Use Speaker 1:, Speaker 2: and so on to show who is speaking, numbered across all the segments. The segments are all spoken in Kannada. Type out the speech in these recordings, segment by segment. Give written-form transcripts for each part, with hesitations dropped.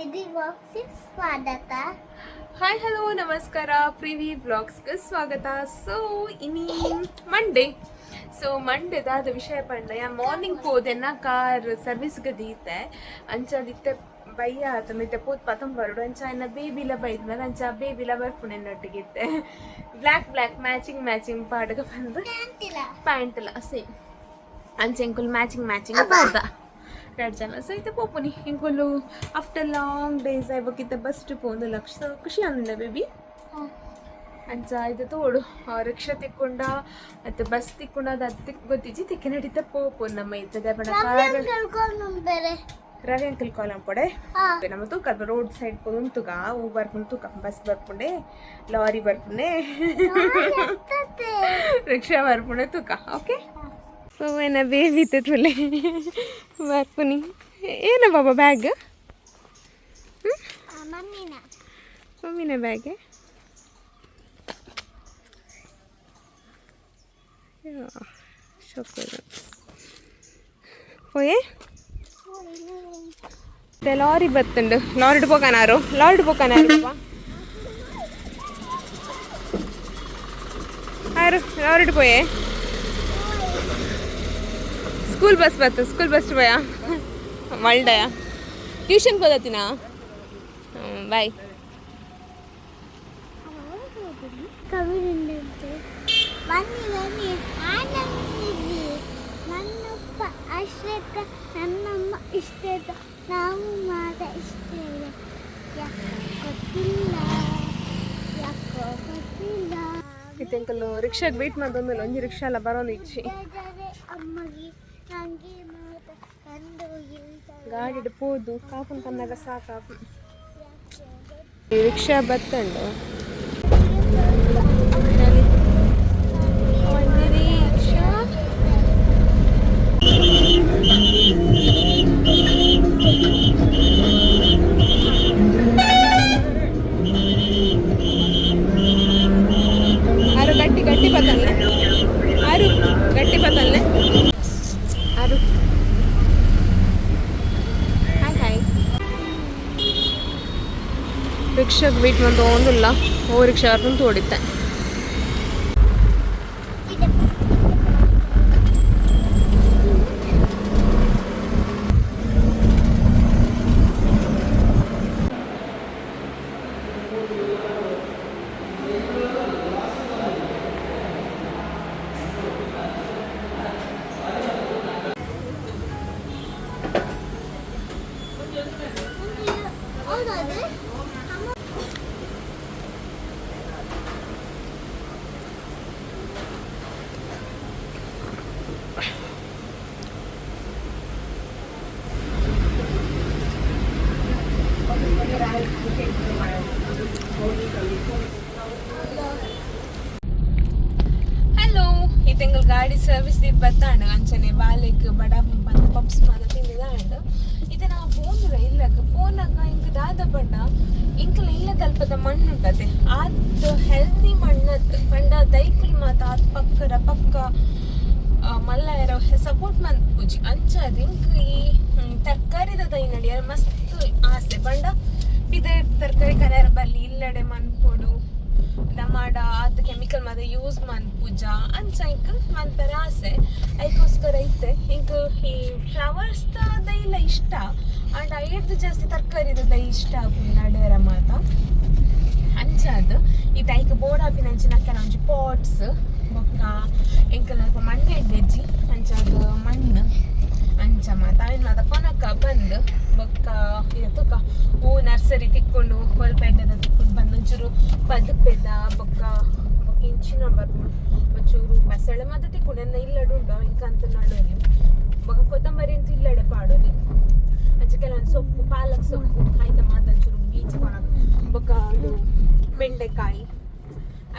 Speaker 1: ಪ್ರೀವಿ ವ್ಲಾಗ್ಸ್ಗೆ ಸ್ವಾಗತ.
Speaker 2: ಹಾಯ್ ಹಲೋ ನಮಸ್ಕಾರ, ಪ್ರಿವಿ ಬ್ಲಾಗ್ಸ್ಗೆ ಸ್ವಾಗತ. ಸೊ ಇನಿ ಮಂಡೇ. ಸೊ ಮಂಡೇದಾದ ವಿಷಯ ಪಂಡ ಯಾ ಮಾರ್ನಿಂಗ್ ಪೋದೆನ್ನ ಕಾರ್ ಸರ್ವಿಸ್ಗೆ ದೀತೆ ಅಂಚದಿತ್ತೆ ಬಯ್ಯ ಆತ ಮಿತ್ತೆ ಪೋತ್ ಪತಂ ಬರುಡು ಅಂಚ ಇನ್ನ ಬೇಬಿಲ ಬೈದ್ಮೇಲೆ ಅಂಚ ಬೇಬಿಲ ಬರ್ಪುಣೆನ್ನೊಟ್ಟಿಗಿತ್ತೆ ಬ್ಲ್ಯಾಕ್ ಮ್ಯಾಚಿಂಗ್ ಪಾಡ್ಗೆ ಬಂದು ಪ್ಯಾಂಟ್ಲ ಸೇಮ್ ಅಂಚೆ ಇಂಕುಲ್ ಮ್ಯಾಚಿಂಗ್ ಪೋದ 2 ಜನ ಸೊ ಇತ್ತೆ ಪೋಪುನಿ ಇಂಕುಲು ಆಫ್ಟರ್ ಲಾಂಗ್ ಡೇಸ್ ಐವಕ್ಕಿತ್ತೆ ಬಸ್ಟ್ ಪೋಂದು ಲಕ್ಷ ಖುಷಿ ಅಂದ ಬೇಬಿ ಅಂಚ ಇದು ತೋಡು ರಿಕ್ಷಾ ತಿಕ್ಕೊಂಡ ಮತ್ತು ಬಸ್ ತಿಕ್ಕೊಂಡ ಅದು ಗೊತ್ತಿಜ್ಜಿ ತಿಕ್ಕಿ ನಡೀತಾ ಪೋಪು ನಮ್ಮ ಇರ್ತದೆ ಬಣ ರವಿ ಅಂಕಲ್ ಕಾಲಂ ಪೊಡೆ ನಮ್ಮ ತೂಕ ರೋಡ್ ಸೈಡ್ ಪೋಂತುಗ ಹೂ ಬರ್ಪುಂಡು ತೂಕ ಬಸ್ ಬರ್ಪುಂಡೆ ಲಾರಿ ಬರ್ಪುಂಡೆ ರಿಕ್ಷಾ ಬರ್ಪುಂಡೆ ತೂಕ ಓಕೆ. ಸೊ ಏನ ಬೇಬಿ ತುಲೆ ಬರ್ಪುನಿ ಏನ ಬಾಬಾ ಬ್ಯಾಗ್ ಮಮ್ಮಿನ ಬ್ಯಾಗೆ പോയേ ലോറി ബത്തുണ്ട് ലോറിട്ട് പോക്കാനാരോ ആരോ ലോറിട്ട് പോയേ ಸ್ಕೂಲ್ ಬಸ್ പോയാ ಮಲ್ಡಯಾ ಟ್ಯೂಷನ್ ಹೋದತ್ತಿನ ಬಾಯ್
Speaker 1: ನನ್ನಪ್ಪ ಅಶ್ರತ ನನ್ನಮ್ಮ ಇಷ್ಟದ ನಾವು ಮಾತ ಇಷ್ಟ ಗೊತ್ತಿಲ್ಲ
Speaker 2: ಇತ್ತೆಂಕಲ್ಲು ರಿಕ್ಷಾಗೆ ವೆಯ್ಟ್ ಮಾಡ್ದೊಂದಲ್ಲ ಒಂಜಿ ರಿಕ್ಷಾ ಎಲ್ಲ ಬರೋದು ಇಚ್ಚಿ
Speaker 1: ಅಮ್ಮಗೆ ನಂಗೆ
Speaker 2: ಗಾಡಿ ಪೋದು ಕಾಪನ್ ಕನ್ನಾಗ ಸಾಕಾಪು ರಿಕ್ಷಾ ಬತ್ತಂಡು ಗಟ್ಟಿ ಬತ್ತಲ್ಲೆ ಆರು ಗಟ್ಟಿ ಬತ್ತಲ್ಲೆ ಆರು ಹಾಯ್ ರಿಕ್ಷಾಗೆ ವೆಯ್ಟ್ ಮಾಡ್ದೊಂದಿಲ್ಲ ಓ ರಿಕ್ಷಾ ಅವ್ರನ್ನ ತೋಡಿತ್ತೆ ಹಲೋ ಈ ತಿಂಗಳು ಗಾಡಿ ಸರ್ವಿಸ್ ಇದು ಬತ್ತಾಂಡು ಅಂಚನೆ ಬಾಲೆಗ್ ಬಡ ಬಂದ ಪಪ್ಸ್ ಮಾದ ತಿಂದಿದಾಂಡು ಇದು ನಾವು ಪೋಂದುರ ಇಲ್ಲಕ ಪೋನಾಗ ಇಂಕ ದಾದ ಪಂಡ ಇಂಕಲ ಇಲ್ಲ ತಲ್ಪದ ಮಣ್ಣು ಉಂಟತೆ ಆತ್ ಹೆಲ್ದಿ ಮಣ್ಣತ್ತು ಪಂಡ ದೈಕಲ್ ಮಾತ ಆತ್ ಪಕ್ಕ ಮಲ್ಲ ಸಪೋರ್ಟ್ ಮಂತ್ ಪೂಜಿ ಅಂಚದ ಇಂಕ ಈ ತರಕಾರಿದ ದೈ ನಡಿಯ ಮಸ್ತ್ ಆಸೆ ಪಂಡ ಪಿದ ತರಕಾರಿ ಕನೆಯರ ಬಲ್ಲಿ ಇಲ್ಲಡೆ ಮನ್ಪೊಡು ಟಮಾಟ ಆತ ಕೆಮಿಕಲ್ ಮಾತ ಯೂಸ್ ಮನ್ ಪೂಜಾ ಅಂಚ ಇಂಕ ಮನ್ಪರ ಆಸೆ ಅದಕ್ಕೋಸ್ಕರ ಐತೆ ಇಂಕ ಈ ಫ್ಲವರ್ಸ್ ದೈಲ ಇಷ್ಟ ಅಂಡ್ ಐಡ್ದು ಜಾಸ್ತಿ ತರಕಾರಿದ ದೈ ಇಷ್ಟ ಆಪುಂಡು ನಡ್ಯರ ಮಾತ ಅಂಚದು ಇದು ಐಕ ಬೋರ್ಡ್ ಹಾಪಿನ ಅಂಚಿನ ಕೆಲವೊಂಜಿ ಪಾಟ್ಸ್ ಬೊಕ್ಕ ಎಂಕಲ್ ಅಲ್ಪ ಮಣ್ಣು ಎಡ್ಡೆಜ್ಜಿ ಅಂಚದು ಮಣ್ಣು ಅಂಚ ಮಾತ ಅವಿನ ಮಾತ ಕೊನಕ ಬಂದು ಬೊಕ್ಕ ತುಕ ಹೂ ನರ್ಸರಿ ತಿಕ್ಕೊಂಡು ಹೊಲ್ಪೆಡ್ಡದ ತಿಕ್ಕೊಂಡು ಬಂದು ಒಂಚೂರು ಪದಪೆದ ಬೊಕ್ಕ ಇಂಚಿನ ಬರ್ನು ಒಂಚೂರು ಬಸಳೆ ಮಾತ ತಿಕ್ಕೊಂಡು ಎಂದ ಇಲ್ಲಡು ಉಂಡು ಇಂಕಂತ ನಡೋಲಿ ಬೊಕ್ಕ ಕೊತ್ತಂಬರಿ ಅಂತೂ ಇಲ್ಲಡೆ ಪಾಡೋಲಿ ಅಂಚ ಕೆಲವೊಂದು ಸೊಪ್ಪು ಪಾಲಕ್ ಸೊಪ್ಪು ಆಯ್ತ ಮಾತ ಒಂಚೂರು ಬೀಚ್ ಕೊನಕ ಬೊಕ್ಕ ಅದು ಬೆಂಡೆಕಾಯಿ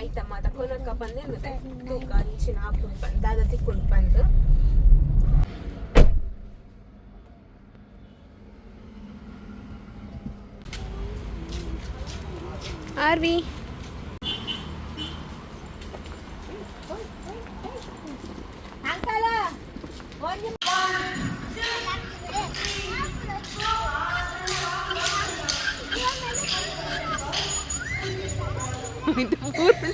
Speaker 2: ಆಯ್ತ ಮಾತ ಕೊನಕ ಬಂದಿರುತ್ತೆ ತೂಕ ಇಂಚಿನ ಹಾಕೊಂಡು ಬಂದು ದಾದ ತಿಕ್ಕೊಂಡು ಬಂದು ಆರ್ವಿ ಇದು ಪೂರ್ಣ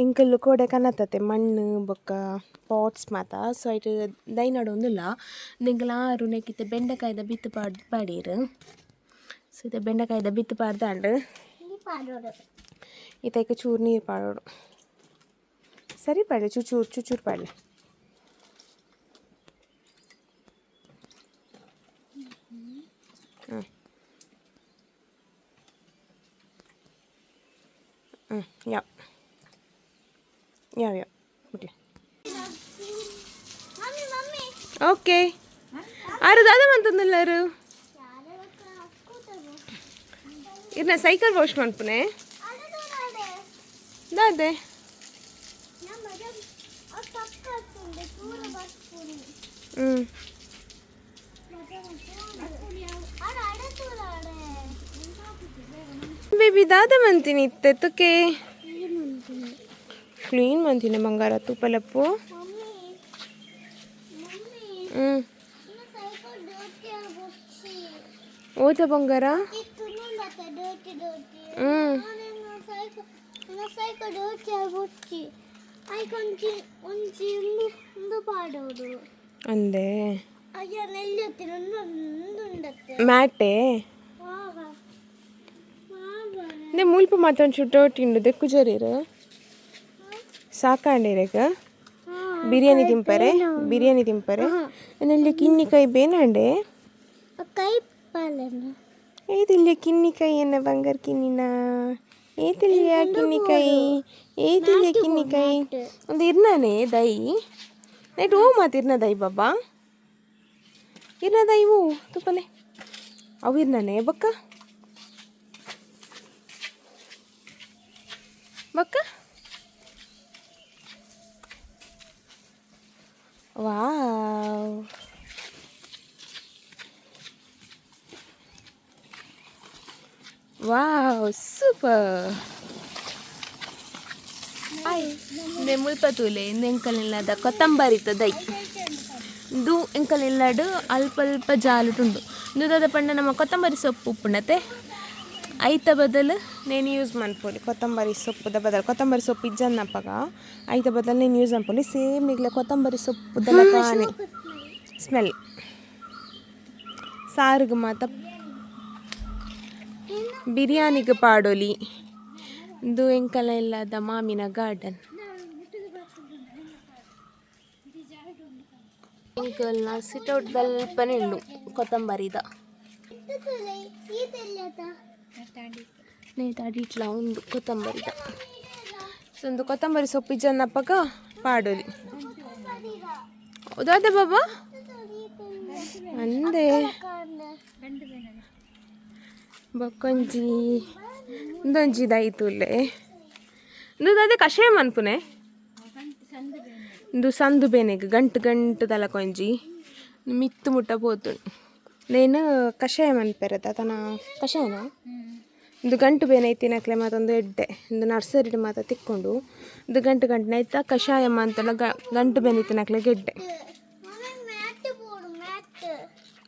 Speaker 2: ಇಂಕಲ್ಲು ಕೋಡೆ ಕನ್ನತ್ತತೆ ಮಣ್ಣು ಬೊಕ್ಕ ಪಾಟ್ಸ್ ಮಾತ ಸೊ ಐಟ್ ದೈನಾಡು ಒಂದಿಲ್ಲ ನಿಂಗಲ ಆರು ನೆಕ್ಕಿತ್ತೆ ಬೆಂಡೆಕಾಯ್ದ ಬಿತ್ತು ಪಾಡೀರು ಸೊ ಇದು ಬೆಂಡೆಕಾಯ್ದ ಬಿತ್ತು ಪಾಡ್ದಾಂಡು ಈತಕ್ಕೆ ಚೂರು ನೀರು ಪಾಡೋಡು ಸರಿ ಪಾಡಲಿ ಚೂಚೂರು ಪಾಡಲಿ ಯಾವ ಬಿಡ್ಲಿ ಓಕೆ ಆರು ದಾದ ಮಂತಂದಿಲ್ಲಾರು ಇರ್ನ ಸೈಕಲ್ ವಾಶ್ ಮಾಡ್ಪುನೆ ದಾದೆ ಬೇಬಿ ದಾದ ಮಂತೀನಿ ಇತ್ತೆ ಕ್ಲೀನ್ ಮಂತಿನ ಬಂಗಾರ ತುಪ್ಪಲಪ್ಪು ಓದ ಬಂಗಾರ ಅಂದೆ ಮ್ಯಾಟೆ ಮುಲ್ಪ ಮಾತೊಂದು ಚುಟ್ಟೊಟ್ಟಿಂಡು ದೆಕ್ಕು ಜರೀರು ಸಾಕಾಂಡೇರೆಗ ಬಿರಿಯಾನಿ ತಿಂಪರೆ ಅಲ್ಲಿ ಕಿನ್ನಿಕಾಯಿ ಬೇನಾಂಡೆ ಏದಿಲ್ಲ ಕಿನ್ನಿಕಾಯಿ ಎನ್ನ ಬಂಗಾರ ಕಿನ್ನಿನ ಏತಿಲ್ಲ ಕಿನ್ನಿಕಾಯಿ ಒಂದು ಇರ್ನಾನೆ ದೈ ನೈಟ್ ಓ ಮಾತಿರ್ನ ದೈ ಬಾಬಾ ಇರ್ನ ದೈ ಓ ತುಪ್ಪಲೆ ಅವು ಇರ್ನಾನೆ ಬಕ್ಕ ವಾವ್ ಸೂಪರ್ ಮುಲ್ಪತೂಲೆ ಎಂಕಲಿಲ್ಲದ ಕೊತ್ತಂಬರಿ ದೈ ಇದು ಎಂಕಲಿಲ್ಲಡು ಅಲ್ಪ ಜಾಲುಟುಂಡು ದುದದ ಪಂಡ ನಮ್ಮ ಕೊತ್ತಂಬರಿ ಸೊಪ್ಪು ಉಪ್ಪುಂಡತೆ ಐತ ಬದಲು నేను ಯೂಸ್ ಮಾಡ್ಪೊಲಿ ಕೊತ್ತಂಬರಿ ಸೊಪ್ಪುದ ಬದಲು ಕೊತ್ತಂಬರಿ ಸೊಪ್ಪು ಇಜ್ಜನ್ನಪ್ಪಗ ಐತ ಬದಲು నేను ಯೂಸ್ ಮಾಡ್ಪೊಲಿ ಸೇಮ್ ಈಗಲೇ ಕೊತ್ತಂಬರಿ ಸೊಪ್ಪುದಲ್ಲ ಕಾಣೆ ಸ್ಮೆಲ್ ಸಾರಿಗೆ ಮಾತ ಬಿರಿಯಾನಿಗೆ ಪಾಡೋಲಿ ಇದು ಎಂಕಲ ಇಲ್ಲದ ಮಾಮಿನ ಗಾರ್ಡನ್ ಎಂಕಲ್ನ ಸಿಟೌಟ್ ದಲ್ಪನೆ ಉಂಡು ಕೊತ್ತಂಬರಿದ ನೇತಾಡಿಟ್ಲ ಒಂದು ಕೊತ್ತಂಬರಿದ ಒಂದು ಕೊತ್ತಂಬರಿ ಸೊಪ್ಪು ಜನ್ನಪ್ಪಗ ಪಾಡೋಲಿ ಹೌದಾದ ಬಾಬಾ ಅಂದೆ ಬಕ್ಕೊಂಜಿ ಒಂದೊಂಜಿದಾಯ್ತುಲೆ ಇಂದು ಅದೇ ಕಷಾಯ ಮನ್ಪುನೆ ಇಂದು ಸಂದು ಬೇನೆಗ್ ಗಂಟು ತಲ ಕೊಂಜಿ ಮಿತ್ತು ಮುಟ್ಟ ಪೋತು ನೇನು ಕಷಾಯ ಮನ್ಪೆರದ ತನ ಕಷಾಯನ ಇಂದು ಗಂಟು ಬೇನೆ ಐತಿನಕ್ಲೆ ಮತ್ತೊಂದು ಎಡ್ಡೆ ಇಂದು ನರ್ಸರಿ ಮಾತ ತಿಕ್ಕೊಂಡು ಇದು ಗಂಟು ಐತ ಕಷಾಯ ಅಂತಲ್ಲ ಗಂಟು ಬೇನೆ ಐತಿನಕ್ಲೆ ಗೆಡ್ಡೆ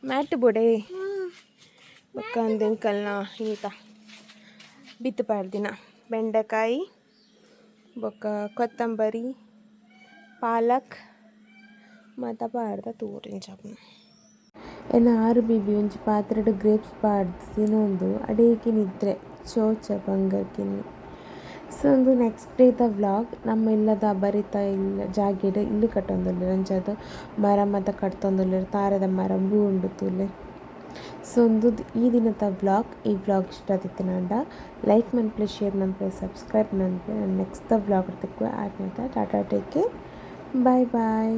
Speaker 2: ಮ್ಯಾಟ್ ಬೋಡೆ
Speaker 1: ಹ್ಮ್.
Speaker 2: ಬೊಕ್ಕ ಅಂದೆಂಕಲ್ನ ಇಂತ ಬಿತ್ತು ಪಾಡ್ದಿನ ಬೆಂಡೆಕಾಯಿ ಬೊಕ್ಕ ಕೊತ್ತಂಬರಿ ಪಾಲಕ್ ಮತ್ತು ಪಾಡ್ದ ತೂರಿನ ಚಪ್ನ ಎನ್ನ 6 ಬೀಬಿ ಒಂಜಿ ಪಾತ್ರೆಡ್ ಗ್ರೇಪ್ಸ್ ಪಾಡ್ದು ತಿನ್ನೊಂದು ಅಡೇಕಿ ನಿದ್ರೆ ಚೋಚ ಬಂಗರ್ಕಿನ್ನಿ. ಸೊ ಒಂದು ನೆಕ್ಸ್ಟ್ ಡೇದ ವ್ಲಾಗ್ ನಮ್ಮ ಇಲ್ಲದ ಬರಿತ ಇಲ್ಲ ಜಾಗೆಡ್ ಇಲ್ಲು ಕಟ್ಟೊಂದುಲ್ಲೆರ್ ಅಂಚಾದ್ ಮರ ಮಾತ ಕಟ್ತೊಂದುಲ್ಲೆರ್ ತಾರದ ಮರ ಬೂ ಉಂಡು ತೂಲೆ. ಸೊ ಒಂದು ಈ ದಿನದ ವ್ಲಾಗ್ ಈ ವ್ಲಾಗ್ ಇಷ್ಟ ಆದಿತ್ತಿನಾಂಡ ಲೈಕ್ ಮನ್ಪಲೆ ಶೇರ್ ಮನ್ಪಲೆ ಸಬ್ಸ್ಕ್ರೈಬ್ ಮನ್ಪಲೆ ನೆಕ್ಸ್ಟ್ ದ ವ್ಲಾಗ್ ತೆಕ್ಕು ಆದ್ಮೇಲೆ ಟಾಟಾ ಟೇಕ್ ಕೇರ್ ಬಾಯ್ ಬಾಯ್.